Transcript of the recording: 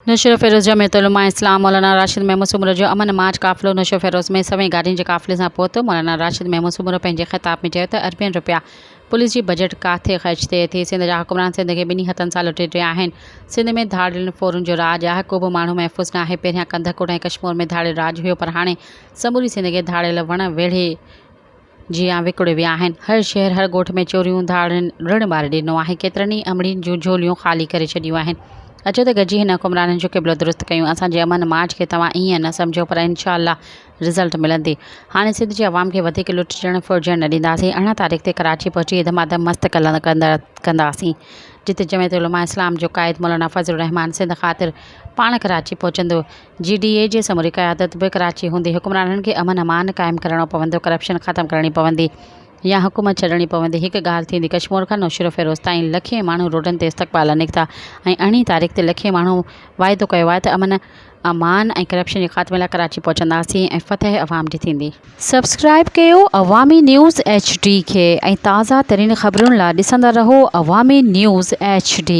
नशो फ़िरोज़ जमीयत उलमा इस्लाम मौलाना राशिद महमूद सूमरो जो अमन मार्च काफ़िलो नशो फ़िरोज़ में सवें गाॾियुनि जे काफ़िले सां पहुतो। मौलाना राशिद महमूद सूमरो पंहिंजे ख़िताब में चयो त अरबनि रुपया पुलिस जी बजट काथे ख़र्च थिए थी। सिंध जा हुक्मरान सिंध खे ॿिन्ही हथनि सां लुटे रहिया आहिनि। सिंध में धाड़ियुनि फ़ौरुनि जो राज आहे। को बि माण्हू महफ़ूज़ न आहे। पहिरियां कंधकुट ऐं कश्मीर में धाड़ियल राज हुयो, पर हाणे समूरी सिंध खे धाड़ियल वण वेढ़े जियां विकिणे विया आहिनि। हर शहर हर ॻोठ में चोरियूं धाड़ियुनि ऋण ॿारे ॾिनो आहे। केतिरनि ई अमड़ियुनि जूं झोलियूं ख़ाली करे छॾियूं आहिनि। अचो त गॾिजी हिन हुक्मराननि जो क़िबलो दुरुस्त कयूं। असांजे अमन मार्च खे तव्हां ईअं न सम्झो, पर इंशाअल्लाह रिज़ल्ट मिलंदी। हाणे सिंध जी आवाम खे वधीक लुटजण फुरजण न ॾींदासीं। 18 तारीख़ ते कराची पहुची धमाधम मस्त कंदासीं, जिते जमीयत उलमा इस्लाम जो क़ाइद मौलाना फज़लुर रहमान सिंध ख़ातिर पाण कराची पहुचंदो। GDA जे समूरी क़यादत बि कराची हूंदी। हुक्मराननि खे अमन अमान क़ाइमु करणो पवंदो, करप्शन ख़तमु करणी पवंदी या हुकूमत छॾणी पवंदी। हिकु ॻाल्हि थींदी, कश्मीर खां नौशरो फ़िरोज़ ताईं लखे माण्हू रोडनि ते इस्तक़बाल निकिता ऐं 18 तारीख़ ते लखे माण्हू वाइदो कयो आहे त अमन अमान ऐं करप्शन जे ख़ात्मे लाइ कराची पहुचंदासीं ऐं फ़तह अवाम जी थींदी। सब्सक्राइब कयो अवामी न्यूज़ HD खे ऐं ताज़ा तरीन ख़बरुनि लाइ ॾिसंदा रहो अवामी न्यूज़ HD।